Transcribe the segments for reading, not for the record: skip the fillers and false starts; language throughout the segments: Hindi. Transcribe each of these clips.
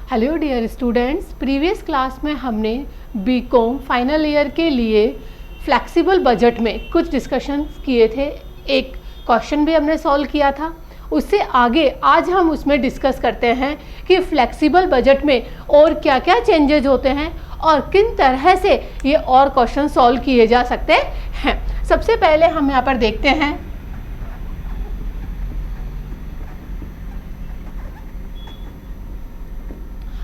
Hello dear students, previous class में हमने बीकॉम फाइनल ईयर के लिए फ्लेक्सिबल बजट में कुछ डिस्कशंस किए थे। एक क्वेश्चन भी हमने सॉल्व किया था। उससे आगे आज हम उसमें डिस्कस करते हैं कि फ्लेक्सिबल बजट में और क्या क्या चेंजेज होते हैं और किन तरह से ये और क्वेश्चन सॉल्व किए जा सकते हैं। सबसे पहले हम यहाँ पर देखते हैं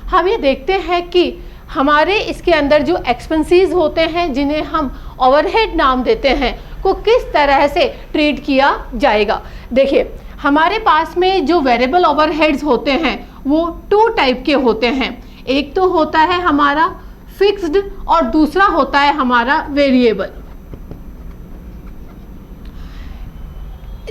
हम ये देखते हैं कि हमारे इसके अंदर जो एक्सपेंसेस होते हैं जिन्हें हम ओवरहेड नाम देते हैं को किस तरह से ट्रीट किया जाएगा। देखिए, हमारे पास में जो वेरिएबल ओवरहेड्स होते हैं वो टू टाइप के होते हैं। एक तो होता है हमारा फिक्स्ड और दूसरा होता है हमारा वेरिएबल।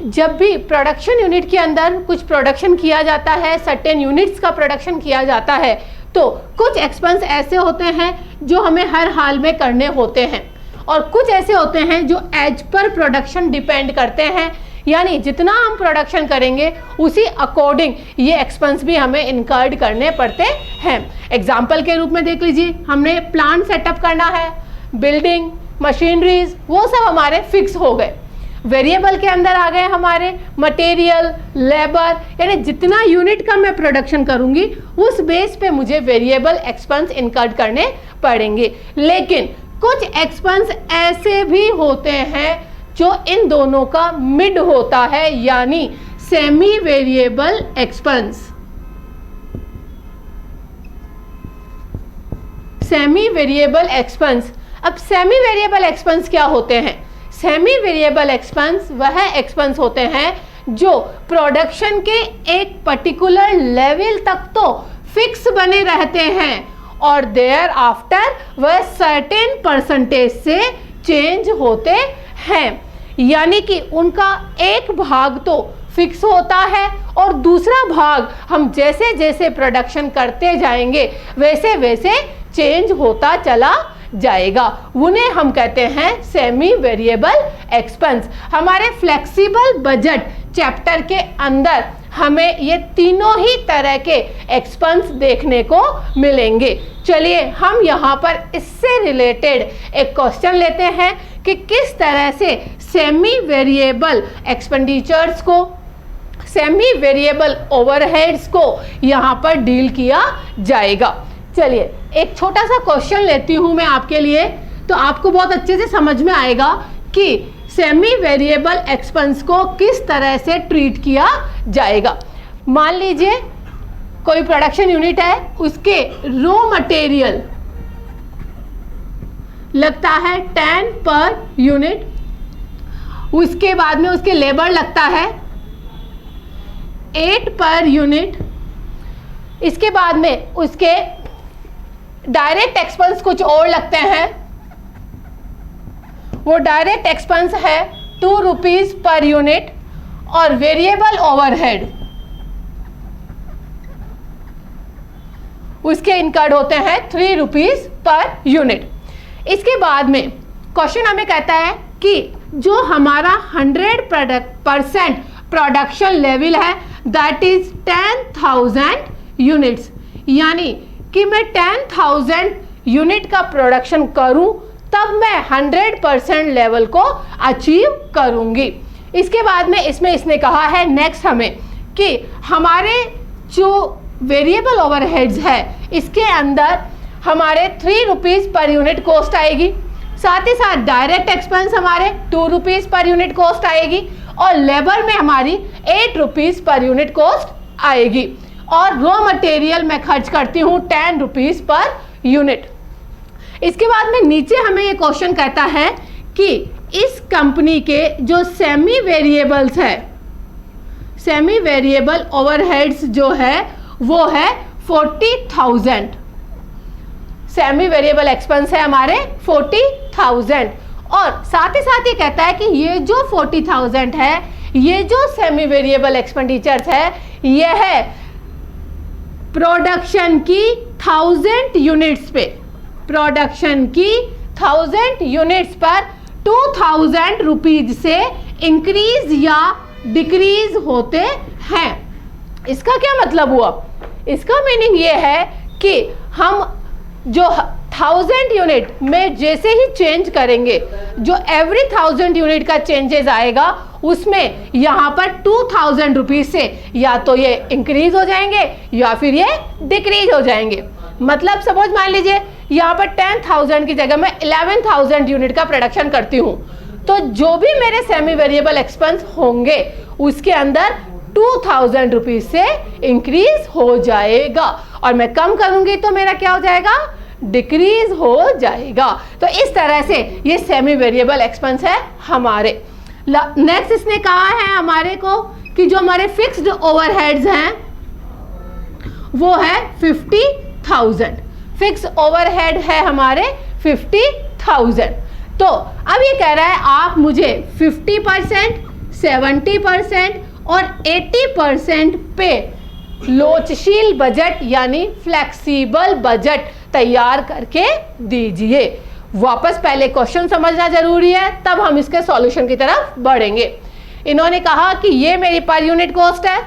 जब भी प्रोडक्शन यूनिट के अंदर कुछ प्रोडक्शन किया जाता है, सर्टेन यूनिट्स का प्रोडक्शन किया जाता है, तो कुछ एक्सपेंस ऐसे होते हैं जो हमें हर हाल में करने होते हैं और कुछ ऐसे होते हैं जो एज पर प्रोडक्शन डिपेंड करते हैं, यानी जितना हम प्रोडक्शन करेंगे उसी अकॉर्डिंग ये एक्सपेंस भी हमें इनकर्ड करने पड़ते हैं। एग्जाम्पल के रूप में देख लीजिए, हमने प्लांट सेटअप करना है, बिल्डिंग, मशीनरीज, वो सब हमारे फिक्स हो गए। वेरिएबल के अंदर आ गए हमारे मटेरियल, लेबर, यानी जितना यूनिट का मैं प्रोडक्शन करूंगी उस बेस पे मुझे वेरिएबल एक्सपेंस इनकर्ड करने पड़ेंगे। लेकिन कुछ एक्सपेंस ऐसे भी होते हैं जो इन दोनों का मिड होता है, यानी semi variable expense. Semi variable expense. अब सेमी वेरिएबल एक्सपेंस क्या होते हैं? सेमी वेरिएबल एक्सपेंस वह एक्सपेंस होते हैं जो प्रोडक्शन के एक पर्टिकुलर लेवल तक तो फिक्स बने रहते हैं और देयर आफ्टर वह सर्टेन परसेंटेज से चेंज होते हैं, यानी कि उनका एक भाग तो फिक्स होता है और दूसरा भाग हम जैसे जैसे प्रोडक्शन करते जाएंगे वैसे वैसे चेंज होता चला जाएगा। उन्हें हम कहते हैं सेमी वेरिएबल एक्सपेंस। हमारे फ्लेक्सिबल बजट चैप्टर के अंदर हमें ये तीनों ही तरह के एक्सपेंस देखने को मिलेंगे। चलिए हम यहाँ पर इससे रिलेटेड एक क्वेश्चन लेते हैं कि किस तरह से सेमी वेरिएबल एक्सपेंडिचर्स को, सेमी वेरिएबल ओवरहेड्स को यहाँ पर डील किया जाएगा। चलिए एक छोटा सा क्वेश्चन लेती हूं मैं आपके लिए, तो आपको बहुत अच्छे से समझ में आएगा कि सेमी वेरिएबल एक्सपेंस को किस तरह से ट्रीट किया जाएगा। मान लीजिए कोई प्रोडक्शन यूनिट है, उसके रॉ मटेरियल लगता है 10 पर यूनिट, उसके बाद में उसके लेबर लगता है 8 पर यूनिट, इसके बाद में उसके डायरेक्ट एक्सपेंस कुछ और लगते हैं, वो डायरेक्ट एक्सपेंस है 2 रुपीज पर यूनिट और वेरिएबल ओवरहेड उसके इनकर्ड होते हैं 3 रुपीज पर यूनिट। इसके बाद में क्वेश्चन हमें कहता है कि जो हमारा 100% प्रोडक्शन लेवल है दैट इज 10,000 यूनिट्स, यानी कि मैं 10,000 यूनिट का प्रोडक्शन करूं तब मैं 100% लेवल को अचीव करूंगी। इसके बाद में इसने कहा है नेक्स्ट हमें कि हमारे जो वेरिएबल ओवरहेड्स है इसके अंदर हमारे 3 रुपीज पर यूनिट कॉस्ट आएगी, साथ ही साथ डायरेक्ट एक्सपेंस हमारे 2 रुपीज पर यूनिट कॉस्ट आएगी और लेबर में हमारी 8 रुपीज पर यूनिट कॉस्ट आएगी और रॉ मटेरियल मैं खर्च करती हूँ 10 रुपीज पर यूनिट। इसके बाद में नीचे हमें ये क्वेश्चन कहता है कि इस कंपनी के जो सेमी वेरिएबल्स है, सेमी वेरिएबल ओवरहेड्स जो है वो है 40,000। सेमी वेरिएबल एक्सपेंस है हमारे 40,000 और साथ ही साथ ये कहता है कि ये जो 40,000 है, ये जो सेमी वेरिएबल एक्सपेंडिचर्स है, यह है प्रोडक्शन की 1000 यूनिट्स पे, प्रोडक्शन की 1000 यूनिट्स पर 2000 रुपीज से इंक्रीज या डिक्रीज होते हैं। इसका क्या मतलब हुआ? इसका मीनिंग ये है कि हम जो 1000 यूनिट में जैसे ही चेंज करेंगे, जो एवरी 1000 यूनिट का चेंजेस आएगा उसमें यहाँ पर 2000 रुपीज से या तो ये इंक्रीज हो जाएंगे या फिर ये डिक्रीज हो जाएंगे। मतलब सपोज मान लीजिए यहाँ पर 10,000 की जगह मैं 11,000 यूनिट का प्रोडक्शन करती हूँ, तो जो भी मेरे सेमी वेरिएबल एक्सपेंस होंगे उसके अंदर 2000 रुपीज से इंक्रीज हो जाएगा, और मैं कम करूंगी तो मेरा क्या हो जाएगा, डिक्रीज हो जाएगा। तो इस तरह से ये सेमी वेरिएबल एक्सपेंस है हमारे। नेक्स्ट इसने कहा है हमारे को कि जो हमारे फिक्स्ड ओवरहेड्स हैं वो है 50,000। फिक्स ओवरहेड है हमारे 50,000। तो अब ये कह रहा है आप मुझे 50%, 70% और 80% पे लोचशील बजट यानी फ्लेक्सिबल बजट तैयार करके दीजिए। वापस पहले क्वेश्चन समझना जरूरी है, तब हम इसके सॉल्यूशन की तरफ बढ़ेंगे। इन्होंने कहा कि ये मेरी पर यूनिट कॉस्ट है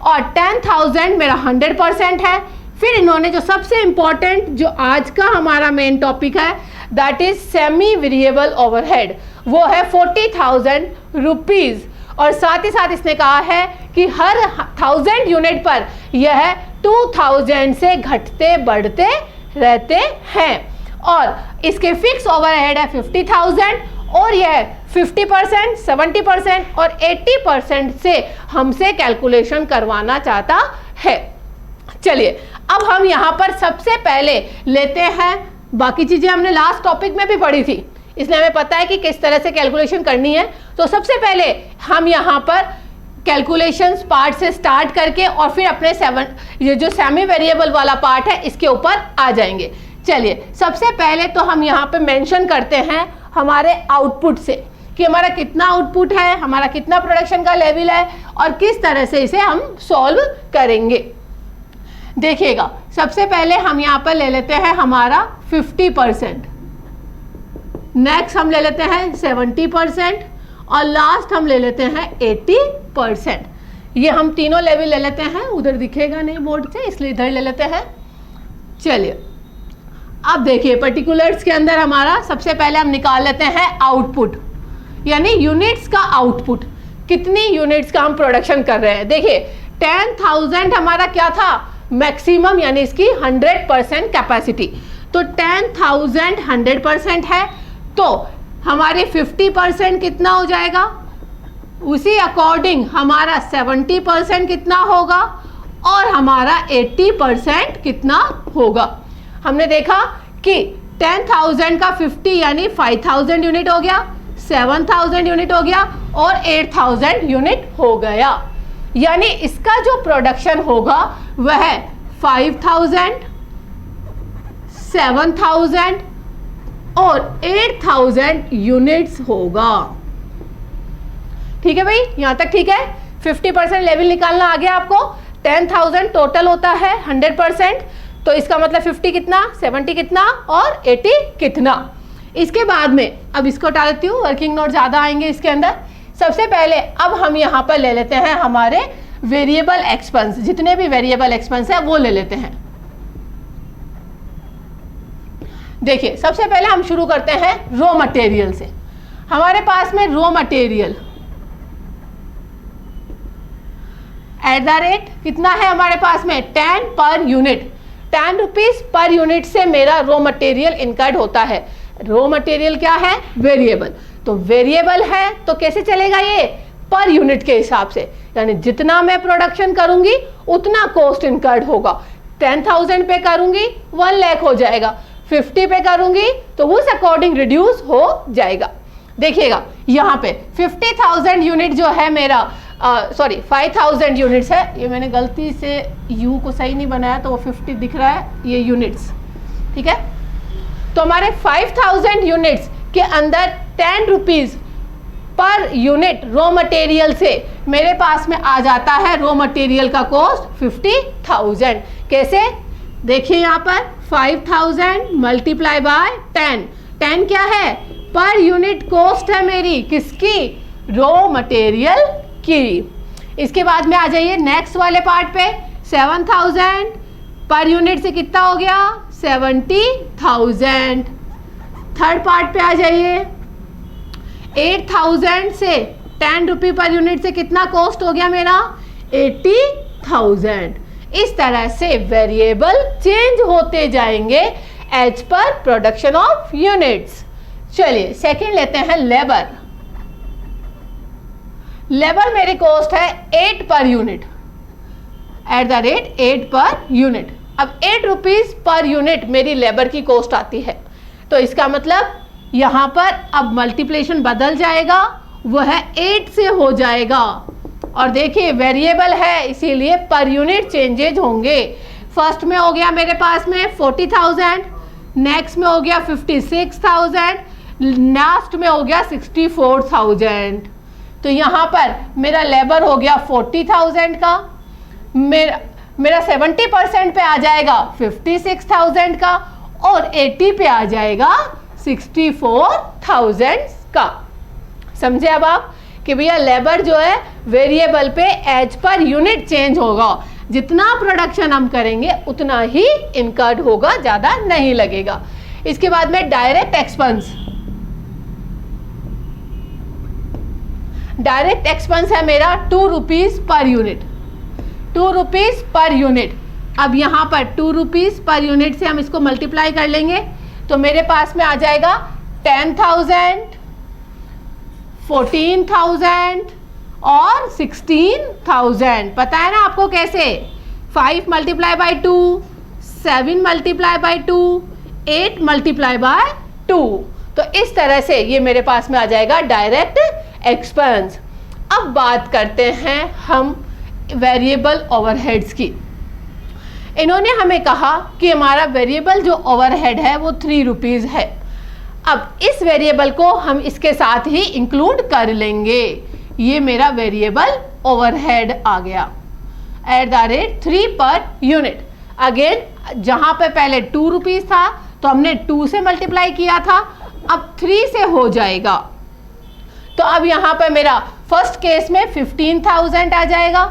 और 10,000 मेरा 100% है। फिर इन्होंने जो सबसे इंपॉर्टेंट, जो आज का हमारा मेन टॉपिक है, that is semi variable overhead, वो है 40,000 रुपीज। और साथ ही साथ इसने कहा है कि हर 1000 यूनिट पर यह 2000 से घटते बढ़ते रहते हैं, और इसके फिक्स ओवरहेड है 50,000 और यह 50%, 70% और 80% से हमसे कैलकुलेशन करवाना चाहता है। चलिए अब हम यहाँ पर सबसे पहले लेते हैं, बाकी चीजें हमने लास्ट टॉपिक में भी पढ़ी थी, इसलिए हमें पता है कि किस तरह से कैलकुलेशन करनी है। तो सबसे पहले हम यहाँ पर कैलकुलेशंस पार्ट से स्टार्ट करके और फिर अपने ये जो सेमी वेरिएबल वाला पार्ट है इसके ऊपर आ जाएंगे। चलिए सबसे पहले तो हम यहाँ पे मेंशन करते हैं हमारे आउटपुट से कि हमारा कितना आउटपुट है, हमारा कितना प्रोडक्शन का लेवल है और किस तरह से इसे हम सॉल्व करेंगे। देखिएगा सबसे पहले हम यहाँ पर ले लेते हैं हमारा 50%, नेक्स्ट हम ले लेते हैं 70% और लास्ट हम ले लेते हैं 80%। ये हम तीनों लेवल ले लेते हैं, उधर दिखेगा नहीं बोर्ड से इसलिए इधर ले लेते हैं। चलिए अब देखिए पर्टिकुलर्स के अंदर हमारा सबसे पहले हम निकाल लेते हैं आउटपुट, यानी यूनिट्स का आउटपुट, कितनी यूनिट्स का हम प्रोडक्शन कर रहे हैं। देखिए 10,000 हमारा क्या था, मैक्सिमम यानी इसकी 100% कैपेसिटी। तो 10,000 100% है तो हमारे 50% कितना हो जाएगा, उसी अकॉर्डिंग हमारा 70% कितना होगा और हमारा 80% कितना होगा। हमने देखा कि 10,000 का 50 यानी 5,000 यूनिट हो गया, 7,000 यूनिट हो गया और 8,000 यूनिट हो गया। यानी इसका जो प्रोडक्शन होगा वह 5,000, 7,000 और 8,000 यूनिट्स होगा। ठीक है भाई, यहां तक ठीक है। 50% लेवल निकालना आ गया आपको। 10,000 टोटल होता है 100%, तो इसका मतलब 50 कितना, 70 कितना और 80 कितना। इसके बाद में अब इसको हटा देती हूँ, वर्किंग नोट ज़्यादा आएंगे इसके अंदर। सबसे पहले अब हम यहाँ पर ले लेते हैं हमारे वेरिएबल एक्सपेंस, जितने भी वेरिएबल एक्सपेंस है वो ले लेते हैं। देखिए सबसे पहले हम शुरू करते हैं रॉ मटेरियल से। हमारे पास में रॉ मटेरियल @ कितना है हमारे पास में 10 per unit, 10 rupees per unit से मेरा रॉ मटेरियल इनकर्ड होता है। रॉ मटेरियल क्या है, वेरिएबल, तो वेरिएबल है तो कैसे चलेगा ये, पर यूनिट के हिसाब से, यानी जितना मैं प्रोडक्शन करूंगी उतना कॉस्ट इनकर्ड होगा। 10,000 पे करूंगी 1 लाख हो जाएगा, 50 पे करूंगी तो उस अकॉर्डिंग रिड्यूस हो जाएगा। देखिएगा यहाँ पे 50,000 यूनिट जो है मेरा, सॉरी 5,000 यूनिट्स है, ये मैंने गलती से यू को सही नहीं बनाया तो वो 50 दिख रहा है, ये यूनिट्स, ठीक है। तो हमारे 5,000 यूनिट्स के अंदर 10 rupees per unit raw material से मेरे पास में आ जाता है रॉ मटेरियल का कॉस्ट 50,000। कैसे, देखिए यहाँ पर 5,000 मल्टीप्लाई बाय 10, 10 क्या है, पर यूनिट कॉस्ट है मेरी, किसकी, रॉ मटेरियल की। इसके बाद में आ जाइए नेक्स्ट वाले पार्ट पे, 7,000 पर यूनिट से कितना हो गया 70,000। थर्ड पार्ट पे आ जाइए, 8,000 से 10 रुपये पर यूनिट से कितना कॉस्ट हो गया मेरा 80,000। इस तरह से वेरिएबल चेंज होते जाएंगे as per production of units. चलिए सेकंड लेते हैं लेबर। लेबर मेरी कॉस्ट है 8 per unit, at the rate 8 per unit. अब 8 रुपीज पर यूनिट मेरी लेबर की कॉस्ट आती है, तो इसका मतलब यहां पर अब मल्टीप्लिकेशन बदल जाएगा, वह 8 से हो जाएगा। और देखिए वेरिएबल है इसीलिए पर यूनिट चेंजेज होंगे। फर्स्ट में हो गया मेरे पास में 40,000, नेक्स्ट में हो गया 56,000, लास्ट में हो गया 64,000। तो यहाँ पर मेरा लेबर हो गया 40,000 का, मेरा 70% पे आ जाएगा 56,000 का, और 80 पे आ जाएगा 64,000 का। समझे अब आप कि भैया लेबर जो है वेरिएबल पे एज पर यूनिट चेंज होगा, जितना प्रोडक्शन हम करेंगे उतना ही इनकर्ड होगा, ज़्यादा नहीं लगेगा। इसके बाद में डायरेक्ट एक्सपेंस। डायरेक्ट एक्सपेंस है मेरा 2 rupees per unit, 2 rupees per unit. अब यहाँ पर 2 रुपीज पर यूनिट से हम इसको मल्टीप्लाई कर लेंगे तो मेरे पास में आ जाएगा 10,000, 14,000 और 16,000। पता है ना आपको कैसे? 5 multiply by 2, 7 multiply by 2, 8 multiply by 2। तो इस तरह से ये मेरे पास में आ जाएगा डायरेक्ट एक्सपेंस। अब बात करते हैं हम वेरिएबल ओवरहेड्स की। इन्होंने हमें कहा कि हमारा वेरिएबल जो ओवरहेड है वो 3 रुपीज़ है। अब इस वेरिएबल को हम इसके साथ ही इंक्लूड कर लेंगे। ये मेरा वेरिएबल ओवरहेड आ गया at the rate 3 per unit. Again जहां पे पहले 2 रुपीज़ था तो हमने 2 से मल्टीप्लाई किया था, अब 3 से हो जाएगा। तो अब यहाँ पर मेरा फर्स्ट केस में 15,000 आ जाएगा,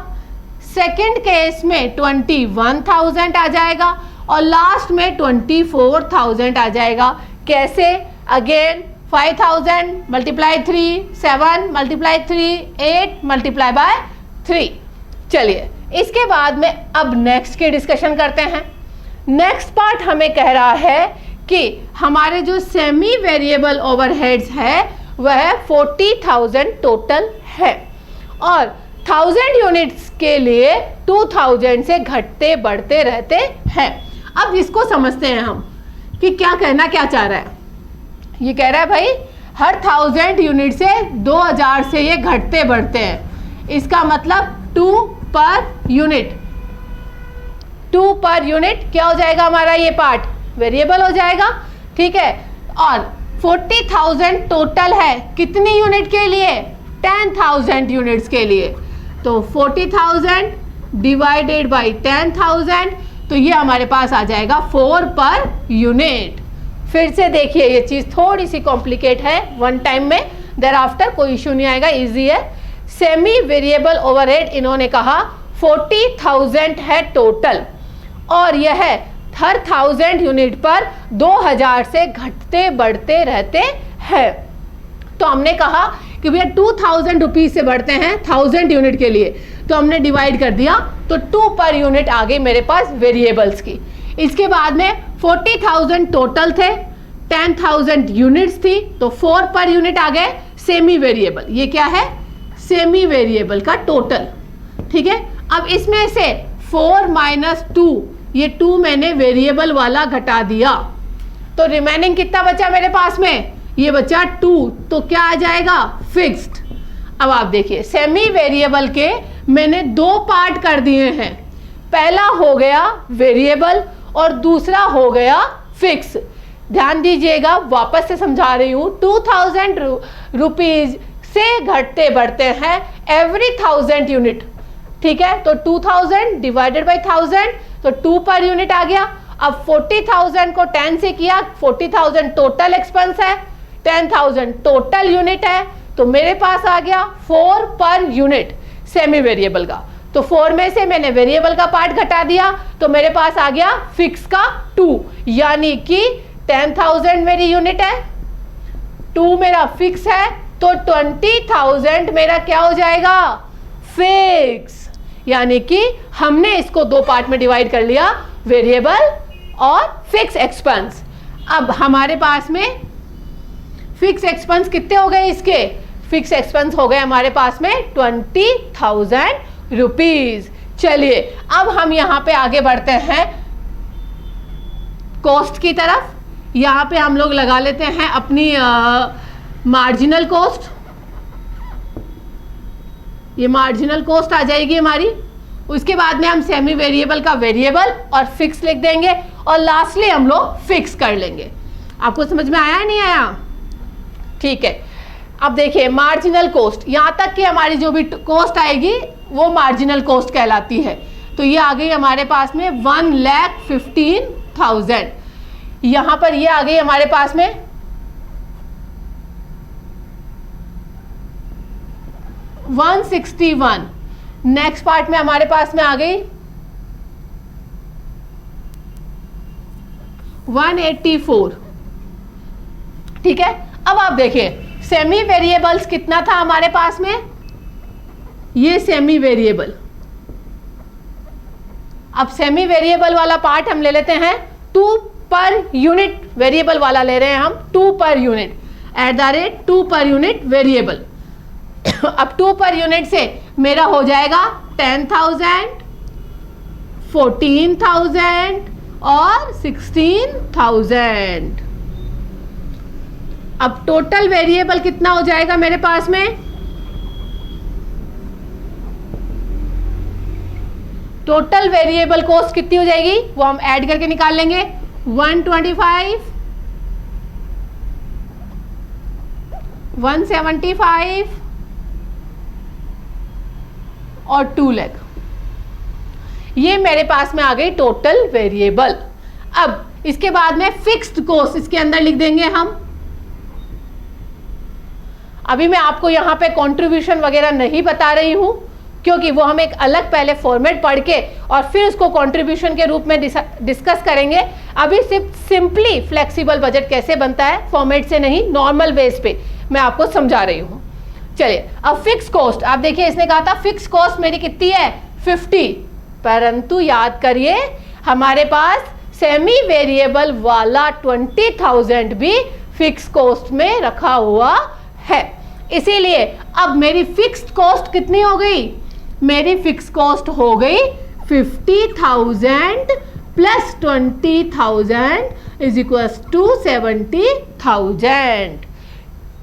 सेकंड केस में 21,000 आ जाएगा और लास्ट में 24,000 आ जाएगा। कैसे? Again 5,000 multiply 3, 7 multiply 3, 8 multiply by 3। चलिए इसके बाद में अब नेक्स्ट की डिस्कशन करते हैं। नेक्स्ट पार्ट हमें कह रहा है कि हमारे जो सेमी वेरिएबल ओवरहेड्स है वह 40,000 टोटल है और 1000 यूनिट्स के लिए 2000 से घटते बढ़ते रहते हैं। अब इसको समझते हैं हम कि क्या कहना क्या चाह रहा है। ये कह रहा है भाई हर 1000 यूनिट से 2000 से ये घटते बढ़ते हैं। इसका मतलब 2 पर यूनिट, 2 पर यूनिट क्या हो जाएगा हमारा ये पार्ट वेरिएबल हो जाएगा, ठीक है। और 40,000 टोटल है कितनी यूनिट के लिए? 10,000 यूनिट्स के लिए। तो 40,000 डिवाइडेड बाई 10,000, तो ये हमारे पास आ जाएगा 4 पर यूनिट। फिर से देखिए ये चीज़ थोड़ी सी कॉम्प्लिकेट है, वन टाइम में, देर आफ्टर कोई इशू नहीं आएगा, इजी है। सेमी वेरिएबल ओवरहेड इन्होंने कहा 40,000 है टोटल और यह हर 1000 यूनिट पर 2000 से घटते बढ़ते रहते हैं। तो हमने कहा कि भैया 2000 रुपीज से बढ़ते हैं 1000 यूनिट के लिए, तो हमने डिवाइड कर दिया तो 2 पर यूनिट आ गई मेरे पास वेरिएबल्स की। इसके बाद में 40,000 टोटल थे, 10,000 यूनिट्स थी, तो 4 पर यूनिट आ गए सेमी वेरिएबल। ये क्या है? सेमी वेरिएबल का टोटल, ठीक है। अब इसमें से 4 माइनस 2, ये 2 मैंने वेरिएबल वाला घटा दिया, तो रिमेनिंग कितना बचा मेरे पास में? ये बचा 2, तो क्या आ जाएगा? फिक्स्ड। अब आप देखिए सेमी वेरिएबल के मैंने 2 पार्ट कर दिए हैं, पहला हो गया वेरिएबल और दूसरा हो गया फिक्स। ध्यान दीजिएगा, वापस से समझा रही हूँ, 2000 रुपीज से घटते बढ़ते हैं एवरी 1000 यूनिट, ठीक है। तो 2000 डिवाइडेड बाई 1000, तो 2 पर यूनिट आ गया। अब 40,000 को 10 से किया, 40,000 टोटल एक्सपेंस है, 10,000 टोटल यूनिट है, तो मेरे पास आ गया 4 पर यूनिट सेमी वेरिएबल का। तो 4 में से मैंने वेरिएबल का पार्ट घटा दिया तो मेरे पास आ गया फिक्स का 2, यानी कि 10,000 मेरी यूनिट है, 2 मेरा फिक्स है, तो 20,000 मेरा क्या हो जाएगा, फिक्स। यानी कि हमने इसको दो पार्ट में डिवाइड कर लिया, वेरिएबल और फिक्स एक्सपेंस। अब हमारे पास में फिक्स एक्सपेंस कितने हो गए, इसके फिक्स एक्सपेंस हो गए हमारे पास में 20,000 रुपीज। चलिए अब हम यहां पे आगे बढ़ते हैं कॉस्ट की तरफ। यहां पे हम लोग लगा लेते हैं अपनी मार्जिनल कॉस्ट। ये मार्जिनल कॉस्ट आ जाएगी हमारी। उसके बाद में हम सेमी वेरिएबल का वेरिएबल और फिक्स लिख देंगे और लास्टली हम लोग फिक्स कर लेंगे। आपको समझ में आया नहीं आया? ठीक है। अब देखिए मार्जिनल कॉस्ट, यहां तक कि हमारी जो भी कॉस्ट आएगी वो मार्जिनल कॉस्ट कहलाती है। तो ये आ गई हमारे पास में 1,15,000। यहां पर ये आ गई हमारे पास में 161। नेक्स्ट पार्ट में हमारे पास में आ गई 184। ठीक है। अब आप देखिए सेमी वेरिएबल्स कितना था हमारे पास में, ये सेमी वेरिएबल। अब सेमी वेरिएबल वाला पार्ट हम ले लेते हैं 2 पर यूनिट वेरिएबल वाला ले रहे हैं हम, 2 per unit @2 per unit variable. अब 2 पर यूनिट से मेरा हो जाएगा 10,000, 14,000 और 16,000। अब टोटल वेरिएबल कितना हो जाएगा मेरे पास में, टोटल वेरिएबल कॉस्ट कितनी हो जाएगी वो हम ऐड करके निकाल लेंगे। 125, 175 और 2 लाख। ये मेरे पास में आ गई टोटल वेरिएबल। अब इसके बाद में फिक्स्ड कॉस्ट इसके अंदर लिख देंगे हम। अभी मैं आपको यहाँ पे कंट्रीब्यूशन वगैरह नहीं बता रही हूँ क्योंकि वो हम एक अलग पहले फॉर्मेट पढ़ के और फिर उसको कंट्रीब्यूशन के रूप में डिस्कस करेंगे। अभी सिर्फ सिंपली फ्लेक्सिबल बजट कैसे बनता है, फॉर्मेट से नहीं, नॉर्मल बेस पे मैं आपको समझा रही हूँ। चलिए अब फिक्स कॉस्ट, आप देखिए इसने कहा था फिक्स कॉस्ट मेरी कितनी है 50, परंतु याद करिए हमारे पास सेमी वेरिएबल वाला 20,000 भी फिक्स कॉस्ट में रखा हुआ है। इसीलिए अब मेरी फिक्स्ड कॉस्ट कितनी हो गई, मेरी फिक्स कॉस्ट हो गई 50,000 प्लस 20,000 इज इक्वल टू 70,000।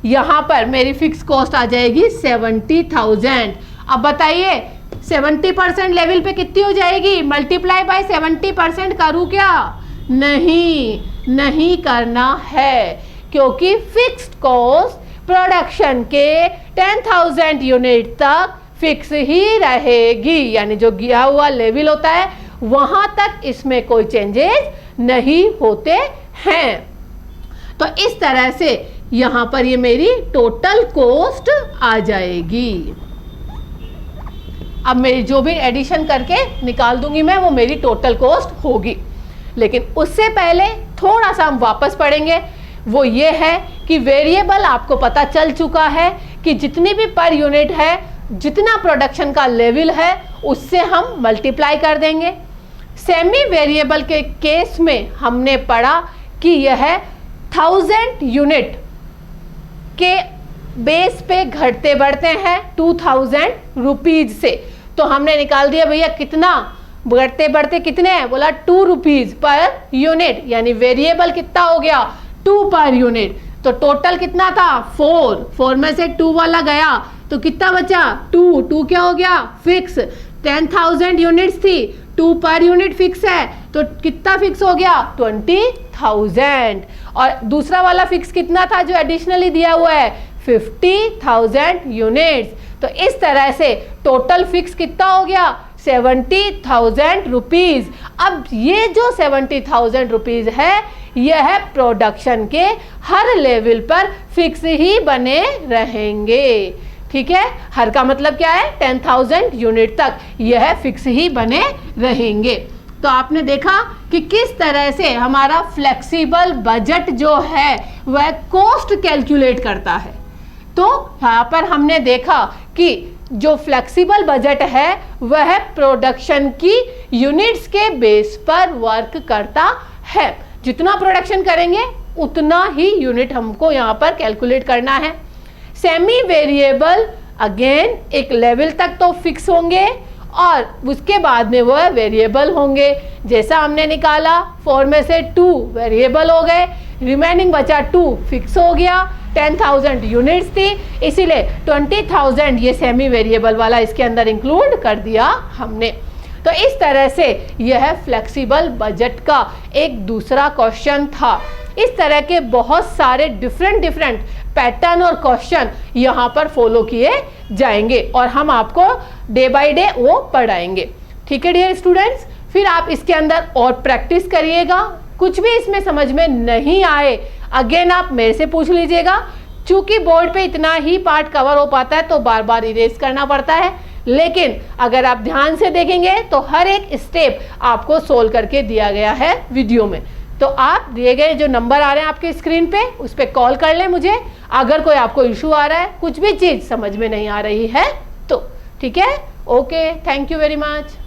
यहां पर मेरी फिक्स कॉस्ट आ जाएगी 70,000। अब बताइए 70% लेवल पे कितनी हो जाएगी, मल्टीप्लाई बाय 70% करूं क्या, नहीं करना है, क्योंकि फिक्स्ड कॉस्ट प्रोडक्शन के 10,000 यूनिट तक फिक्स ही रहेगी। यानी जो गिरा हुआ लेवल होता है वहां तक इसमें कोई चेंजेस नहीं होते हैं। तो इस तरह से यहां पर ये मेरी टोटल कॉस्ट आ जाएगी। अब मेरी जो भी एडिशन करके निकाल दूंगी मैं, वो मेरी टोटल कॉस्ट होगी। लेकिन उससे पहले थोड़ा सा हम वापस पढ़ेंगे। वो ये है कि वेरिएबल आपको पता चल चुका है कि जितनी भी पर यूनिट है, जितना प्रोडक्शन का लेवल है, उससे हम मल्टीप्लाई कर देंगे। सेमी वेरिएबल के केस में हमने पढ़ा कि यह 1000 यूनिट के बेस पे घटते बढ़ते हैं 2,000 रुपीज से। तो हमने निकाल दिया भैया कितना बढ़ते बढ़ते कितने हैं, बोला 2 रुपीज पर यूनिट, यानी वेरिएबल कितना हो गया 2 पर यूनिट। तो टोटल कितना था 4 में से 2 वाला गया तो कितना बचा 2 क्या हो गया फिक्स। 10,000 यूनिट्स थी, 2 पर यूनिट फिक्स है तो कितना फिक्स हो गया 20,000। और दूसरा वाला फिक्स कितना था जो एडिशनली दिया हुआ है 50,000 यूनिट्स। तो इस तरह से टोटल फिक्स कितना हो गया 70,000 रुपीज। अब ये जो 70,000 रुपीज है यह प्रोडक्शन के हर लेवल पर फिक्स ही बने रहेंगे। ठीक है, हर का मतलब क्या है 10,000 यूनिट तक यह फिक्स ही बने रहेंगे। तो आपने देखा कि किस तरह से हमारा फ्लेक्सिबल बजट जो है वह कॉस्ट कैलकुलेट करता है। तो यहाँ पर हमने देखा कि जो फ्लेक्सिबल बजट है वह प्रोडक्शन की यूनिट्स के बेस पर वर्क करता है। जितना प्रोडक्शन करेंगे उतना ही यूनिट हमको यहाँ पर कैलकुलेट करना है। सेमी वेरिएबल अगेन एक लेवल तक तो फिक्स होंगे और उसके बाद में वह वेरिएबल होंगे। जैसा हमने निकाला 4 में से 2 वेरिएबल हो गए, रिमेनिंग बचा 2 फिक्स हो गया। 10,000 यूनिट्स थी, इसीलिए 20,000 ये सेमी वेरिएबल वाला इसके अंदर इंक्लूड कर दिया हमने। तो इस तरह से यह फ्लेक्सिबल बजट का एक दूसरा क्वेश्चन था। इस तरह के बहुत सारे डिफरेंट पैटर्न और क्वेश्चन यहाँ पर फॉलो किए जाएंगे और हम आपको डे बाय डे वो पढ़ाएंगे। ठीक है डियर स्टूडेंट्स, फिर आप इसके अंदर और प्रैक्टिस करिएगा। कुछ भी इसमें समझ में नहीं आए अगेन आप मेरे से पूछ लीजिएगा। चूंकि बोर्ड पे इतना ही पार्ट कवर हो पाता है तो बार बार इरेज करना पड़ता है, लेकिन अगर आप ध्यान से देखेंगे तो हर एक स्टेप आपको सोल्व करके दिया गया है वीडियो में। तो आप दिए गए जो नंबर आ रहे हैं आपके स्क्रीन पे उस पर कॉल कर लें मुझे, अगर कोई आपको इशू आ रहा है, कुछ भी चीज़ समझ में नहीं आ रही है तो। ठीक है, okay, thank you very much.